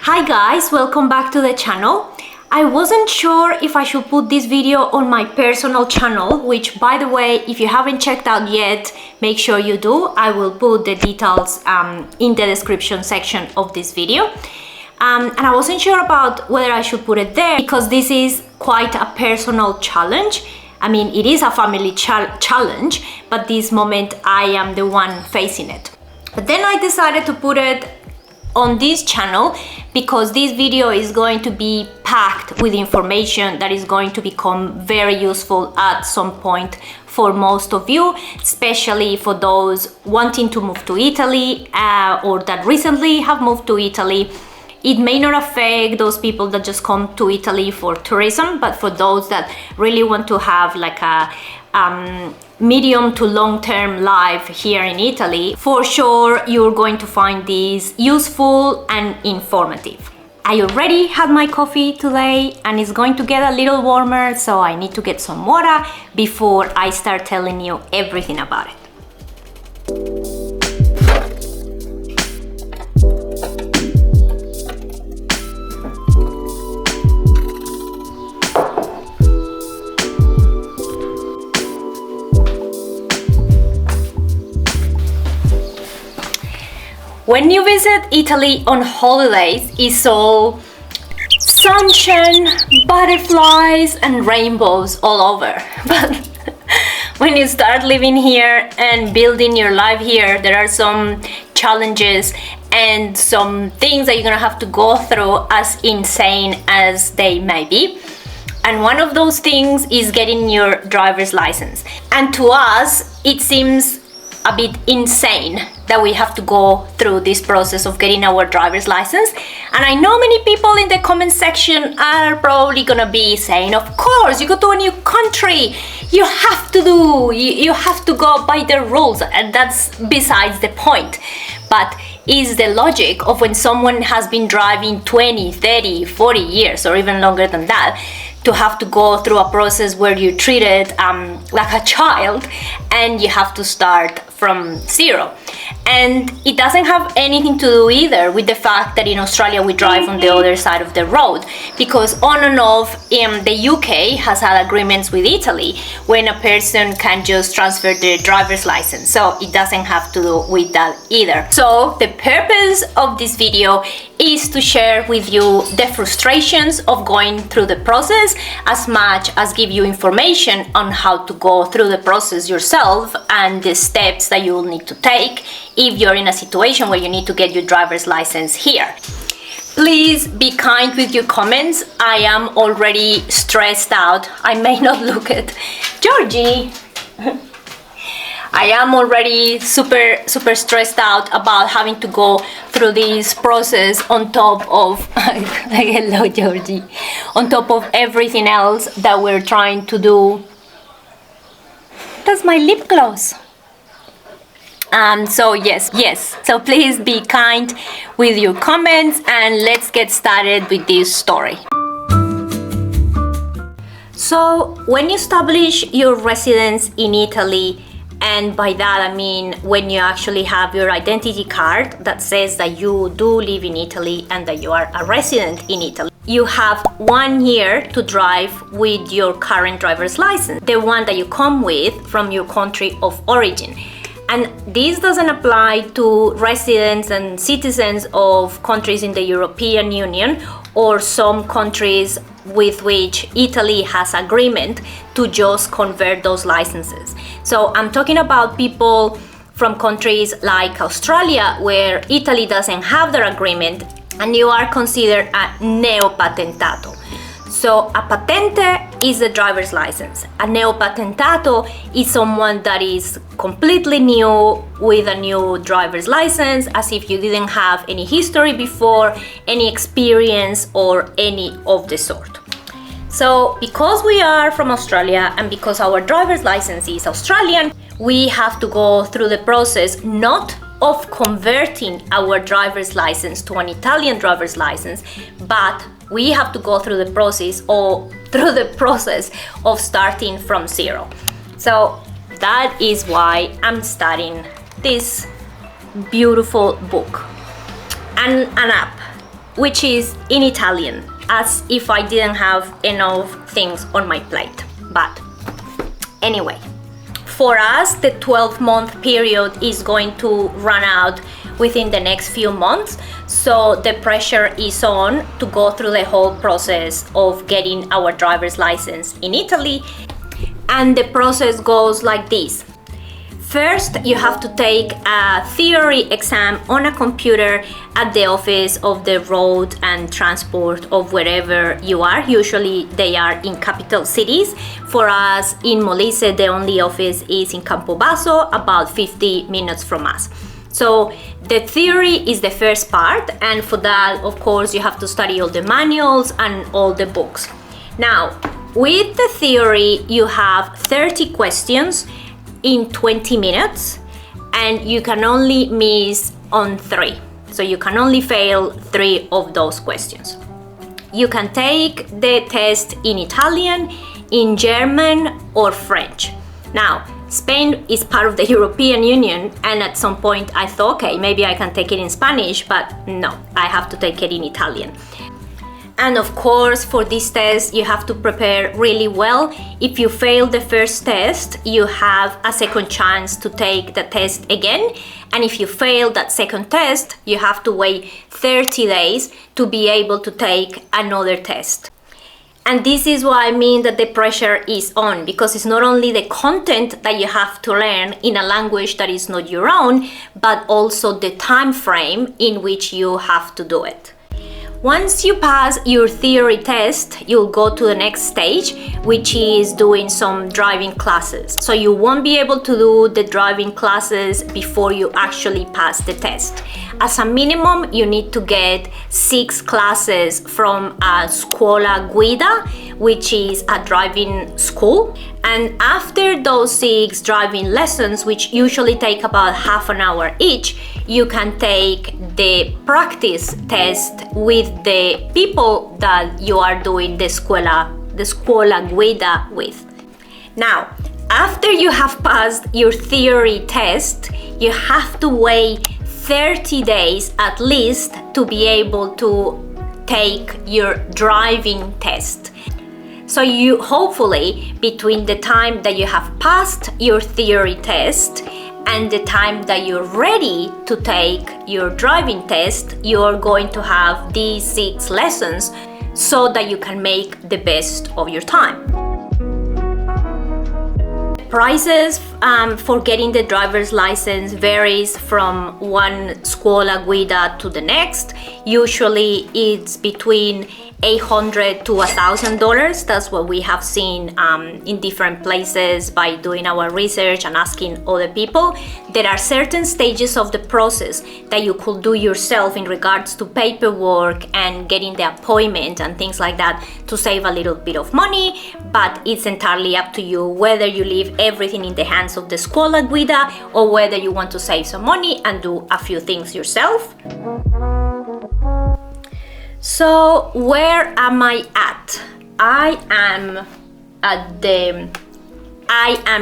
Hi guys, welcome back to the channel. I wasn't sure if I should put this video on my personal channel, which by the way, if you haven't checked out yet, make sure you do. I will put the details in the description section of this video. And I wasn't sure about whether I should put it there because this is quite a personal challenge. I mean, it is a family challenge, but this moment I am the one facing it. But then I decided to put it on this channel because this video is going to be packed with information that is going to become very useful at some point for most of you, especially for those wanting to move to Italy or that recently have moved to Italy. It may not affect those people that just come to Italy for tourism, but for those that really want to have like a medium to long-term life here in Italy, for sure you're going to find this useful and informative. I already had my coffee today and it's going to get a little warmer, so I need to get some water before I start telling you everything about it. When you visit Italy on holidays, it's all sunshine, butterflies, and rainbows all over. But when you start living here and building your life here, there are some challenges and some things that you're gonna have to go through, as insane as they may be. And one of those things is getting your driver's license. And to us, it seems a bit insane that we have to go through this process of getting our driver's license. And I know many people in the comment section are probably gonna be saying, of course, you go to a new country, you have to go by the rules, and that's besides the point. But is the logic of when someone has been driving 20, 30, 40 years or even longer than that, to have to go through a process where you're treated like a child and you have to start from zero. And it doesn't have anything to do either with the fact that in Australia we drive on the other side of the road, because on and off the UK has had agreements with Italy when a person can just transfer their driver's license, so it doesn't have to do with that either. So the purpose of this video is to share with you the frustrations of going through the process, as much as give you information on how to go through the process yourself and the steps that you will need to take if you're in a situation where you need to get your driver's license here. Please be kind with your comments. I am already stressed out. I may not look it. Georgie! I am already super stressed out about having to go through this process on top of hello Georgie, on top of everything else that we're trying to do. That's my lip gloss. So yes, so please be kind with your comments and let's get started with this story. So when you establish your residence in Italy, and by that I mean when you actually have your identity card that says that you do live in Italy and that you are a resident in Italy, you have 1 year to drive with your current driver's license, the one that you come with from your country of origin. And this doesn't apply to residents and citizens of countries in the European Union or some countries with which Italy has agreement to just convert those licenses. So I'm talking about people from countries like Australia, where Italy doesn't have their agreement and you are considered a neopatentato. So a patente is a driver's license. A neopatentato is someone that is completely new with a new driver's license, as if you didn't have any history before, any experience or any of the sort. So because we are from Australia and because our driver's license is Australian, we have to go through the process not of converting our driver's license to an Italian driver's license, but we have to go through the process of starting from zero. So that is why I'm studying this beautiful book and an app which is in Italian, as if I didn't have enough things on my plate. But anyway, for us, the 12-month period is going to run out within the next few months. So the pressure is on to go through the whole process of getting our driver's license in Italy. And the process goes like this. First, you have to take a theory exam on a computer at the office of the road and transport of wherever you are. Usually they are in capital cities. For us in Molise, the only office is in Campobasso, about 50 minutes from us. So the theory is the first part, and for that, of course, you have to study all the manuals and all the books. Now, with the theory, you have 30 questions in 20 minutes, and you can only miss on 3. So you can only fail 3 of those questions. You can take the test in Italian, in German, or French. Now, Spain is part of the European Union, and at some point I thought, okay, maybe I can take it in Spanish, but no, I have to take it in Italian. And of course, for this test, you have to prepare really well. If you fail the first test, you have a second chance to take the test again. And if you fail that second test, you have to wait 30 days to be able to take another test. And this is what I mean that the pressure is on, because it's not only the content that you have to learn in a language that is not your own, but also the time frame in which you have to do it. Once you pass your theory test, you'll go to the next stage, which is doing some driving classes. So you won't be able to do the driving classes before you actually pass the test. As a minimum, you need to get 6 classes from a Scuola Guida, which is a driving school. And after those 6 driving lessons, which usually take about half an hour each, you can take the practice test with the people that you are doing the Scuola Guida with. Now, after you have passed your theory test, you have to wait 30 days at least to be able to take your driving test. So you hopefully, between the time that you have passed your theory test and the time that you're ready to take your driving test, you're going to have these 6 lessons so that you can make the best of your time. Prices for getting the driver's license varies from one Scuola Guida to the next. Usually it's between $800 to $1,000. That's what we have seen in different places by doing our research and asking other people. There are certain stages of the process that you could do yourself in regards to paperwork and getting the appointment and things like that to save a little bit of money, but it's entirely up to you whether you leave everything in the hands of the Scuola Guida or whether you want to save some money and do a few things yourself. So where am I at? I am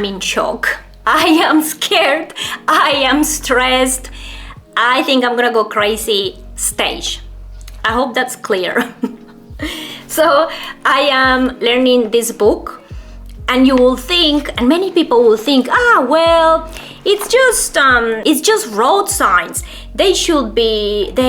in shock. I am scared. I am stressed. I think I'm gonna go crazy stage. I hope that's clear. So I am learning this book, and you will think, and many people will think, well, it's just road signs. They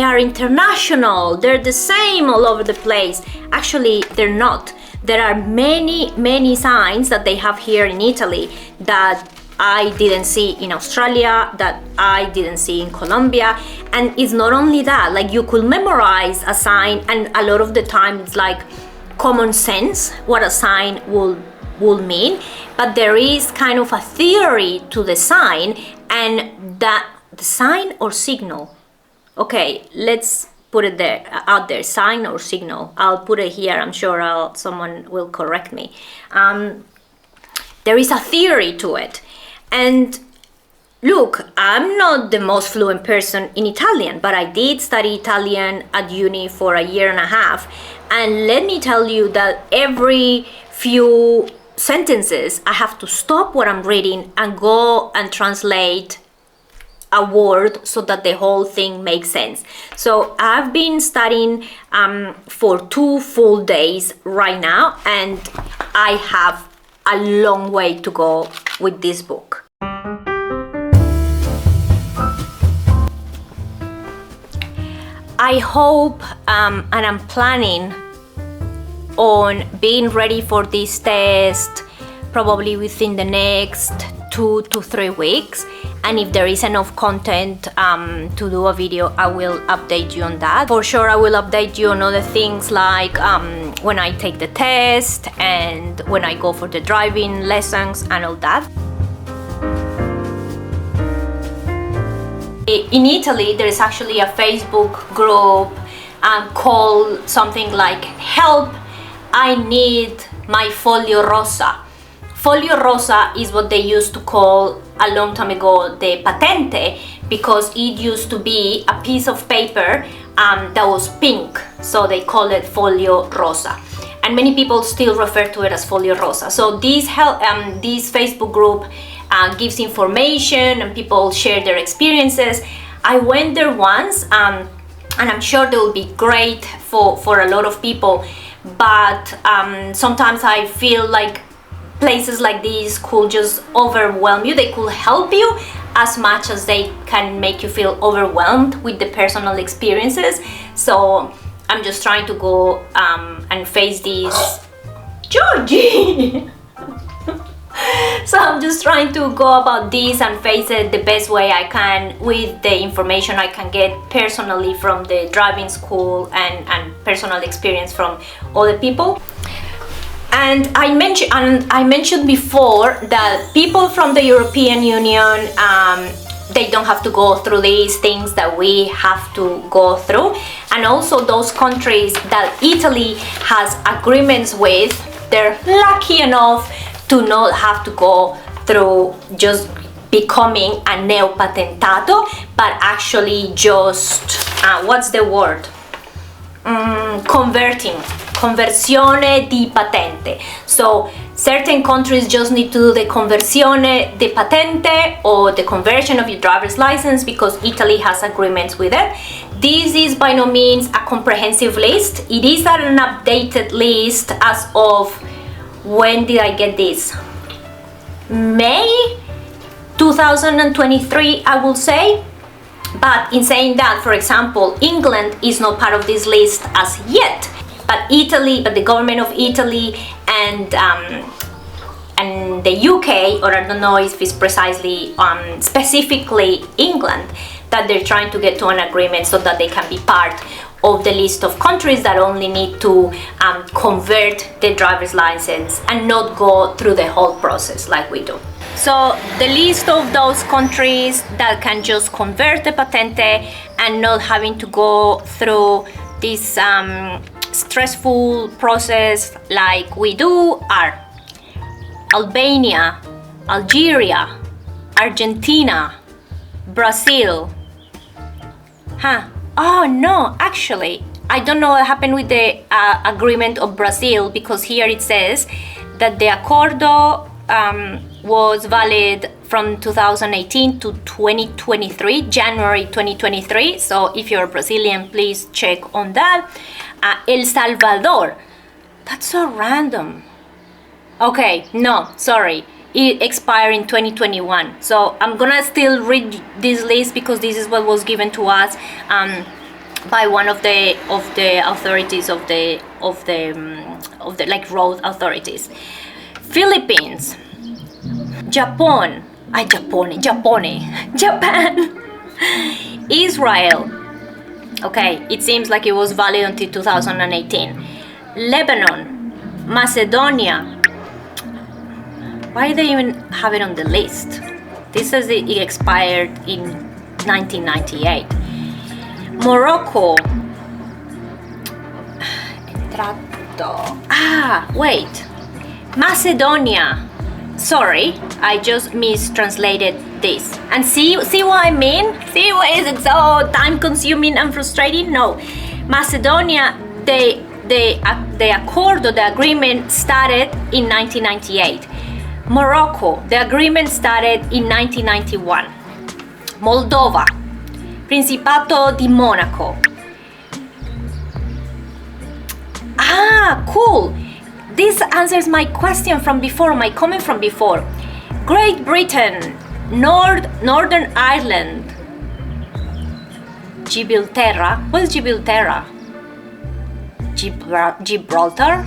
are international. They're the same all over the place. Actually, they're not. There are many signs that they have here in Italy that I didn't see in Australia, that I didn't see in Colombia. And it's not only that, like you could memorize a sign, and a lot of the time it's like common sense what a sign will mean, but there is kind of a theory to the sign, and that the sign or signal. Okay, let's put it out there, sign or signal. I'll put it here. I'm sure someone will correct me. There is a theory to it. And look, I'm not the most fluent person in Italian, but I did study Italian at uni for 1.5 years. And let me tell you that every few sentences I have to stop what I'm reading and go and translate a word so that the whole thing makes sense. So I've been studying for 2 full days right now, and I have a long way to go with this book. I hope and I'm planning on being ready for this test probably within the next 2 to 3 weeks, and if there is enough content to do a video, I will update you on that. For sure I will update you on other things like when I take the test and when I go for the driving lessons and all that. In Italy, there is actually a Facebook group called something like "Help, I need my Foglio Rosa." Foglio Rosa is what they used to call a long time ago the patente, because it used to be a piece of paper that was pink, so they call it Foglio Rosa. And many people still refer to it as Foglio Rosa. So this Facebook group gives information and people share their experiences. I went there once and I'm sure they will be great for a lot of people, but sometimes I feel like places like these could just overwhelm you. They could help you as much as they can make you feel overwhelmed with the personal experiences. So I'm just trying to go and face these. Georgie! So I'm just trying to go about this and face it the best way I can with the information I can get personally from the driving school and personal experience from other people. And I mentioned before that people from the European Union, they don't have to go through these things that we have to go through. And also those countries that Italy has agreements with, they're lucky enough to not have to go through just becoming a neopatentato, but actually just, what's the word? Conversione di patente. So certain countries just need to do the conversione di patente, or the conversion of your driver's license, because Italy has agreements with it. This is by no means a comprehensive list. It is an updated list as of, when did I get this? May 2023, I will say. But in saying that, for example, England is not part of this list as yet, but the government of Italy and the UK, or I don't know if it's precisely specifically England, that they're trying to get to an agreement so that they can be part of the list of countries that only need to convert the driver's license and not go through the whole process like we do. So the list of those countries that can just convert the patente and not having to go through this stressful process like we do are Albania, Algeria, Argentina, Brazil. Oh no, actually, I don't know what happened with the agreement of Brazil, because here it says that the Accordo was valid from 2018 to 2023, January 2023. So if you're Brazilian, please check on that. El Salvador, that's so random. Okay, no, sorry. It expired in 2021. So I'm gonna still read this list because this is what was given to us by one of the authorities of the like road authorities. Philippines, Japan, Israel. Okay, it seems like it was valid until 2018. Lebanon, Macedonia. Why do they even have it on the list? This says it expired in 1998. Morocco. Wait. Macedonia. Sorry, I just mistranslated this. And see what I mean? See why is it so time consuming and frustrating? No. Macedonia, the accord or the agreement started in 1998. Morocco, the agreement started in 1991. Moldova, Principato di Monaco. Ah, cool. This answers my question from before, my comment from before. Great Britain, Northern Ireland, Gibraltar. What is Gibraltar? Gibraltar?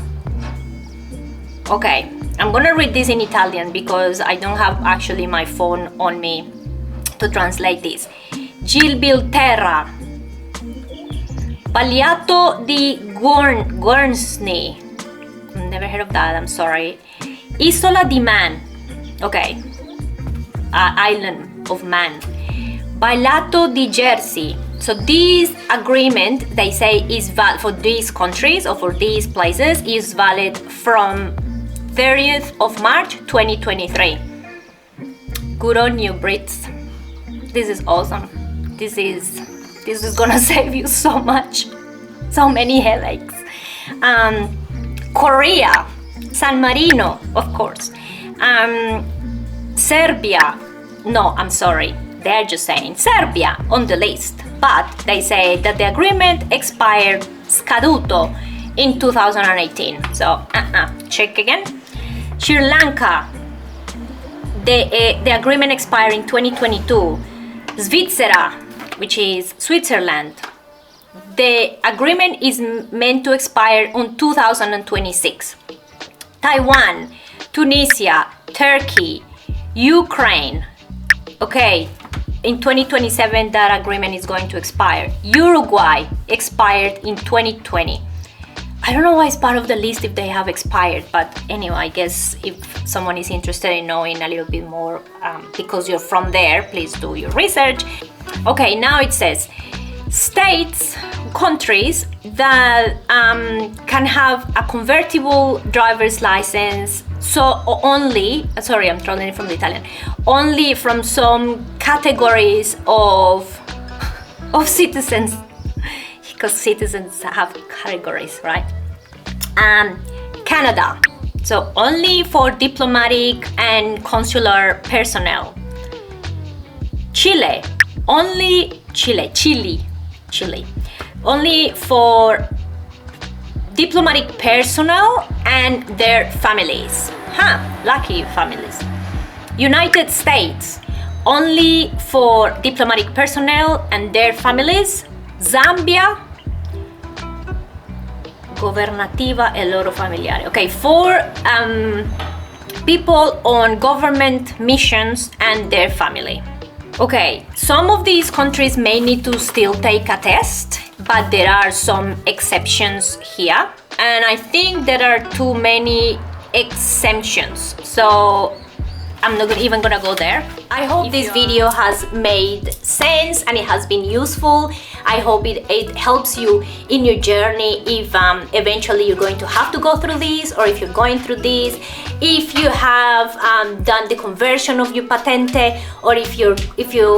Okay, I'm gonna read this in Italian because I don't have actually my phone on me to translate this. Gibraltar, Bagliato di Guernsey. Never heard of that, I'm sorry. Isola di Man. Okay, island of Man. Bagliato di Jersey. So this agreement, they say, is valid for these countries or for these places, is valid from 30th of March 2023. Good on you, Brits. This is awesome. This is gonna save you so much, so many headaches. Korea, San Marino, of course. Serbia, no, I'm sorry, they're just saying Serbia on the list, but they say that the agreement expired scaduto in 2018. So check again. Sri Lanka, the agreement expired in 2022. Svizzera, which is Switzerland, the agreement is meant to expire on 2026. Taiwan, Tunisia, Turkey, Ukraine. Okay, in 2027 that agreement is going to expire. Uruguay expired in 2020. I don't know why it's part of the list if they have expired, but anyway, I guess if someone is interested in knowing a little bit more because you're from there, please do your research. Okay, now it says states, countries that can have a convertible driver's license, so only, sorry, I'm translating from the Italian, only from some categories of citizens, because citizens have categories, right? Canada, so only for diplomatic and consular personnel. Chile, only Chile, only for diplomatic personnel and their families. Lucky families. United States, only for diplomatic personnel and their families. Zambia, governativa e loro familiari. Okay, for people on government missions and their family. Okay, some of these countries may need to still take a test, but there are some exceptions here, and I think there are too many exemptions, so I'm not even gonna go there. I hope this video has made sense and it has been useful. I hope it helps you in your journey if eventually you're going to have to go through this, or if you're going through this, if you have done the conversion of your patente, or if you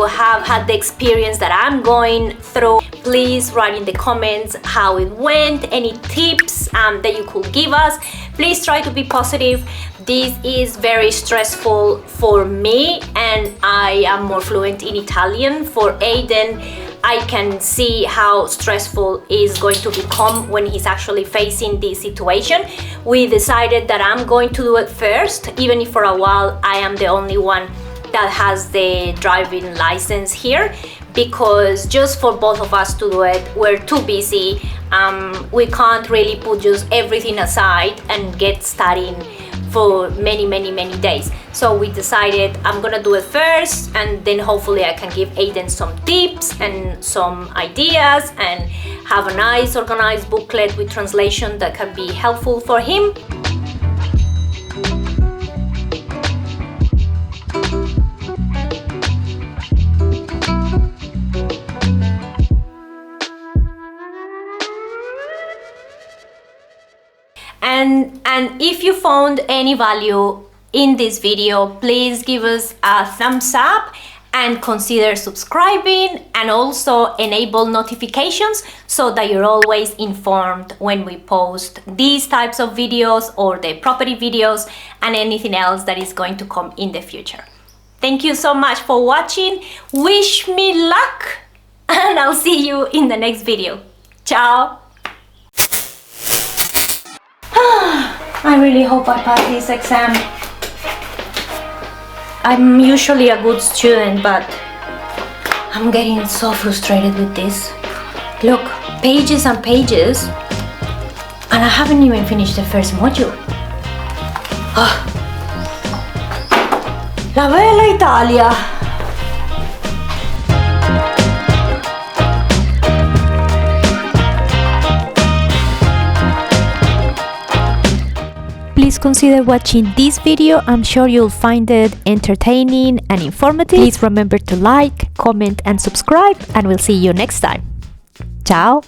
have had the experience that I'm going through. Please write in the comments how it went, any tips that you could give us. Please try to be positive. This is very stressful for me, and I am more fluent in Italian. For Aiden, I can see how stressful is going to become when he's actually facing this situation. We decided that I'm going to do it first, even if for a while I am the only one that has the driving license here, because just for both of us to do it, we're too busy. We can't really put just everything aside and get studying for many days. So we decided I'm gonna do it first, and then hopefully I can give Aiden some tips and some ideas and have a nice organized booklet with translation that can be helpful for him. And if you found any value in this video, please give us a thumbs up and consider subscribing, and also enable notifications so that you're always informed when we post these types of videos or the property videos and anything else that is going to come in the future. Thank you so much for watching. Wish me luck, and I'll see you in the next video. Ciao. I really hope I pass this exam. I'm usually a good student, but I'm getting so frustrated with this. Look, pages and pages, and I haven't even finished the first module. La bella Italia! Please consider watching this video. I'm sure you'll find it entertaining and informative. Please remember to like, comment and subscribe, and we'll see you next time. Ciao!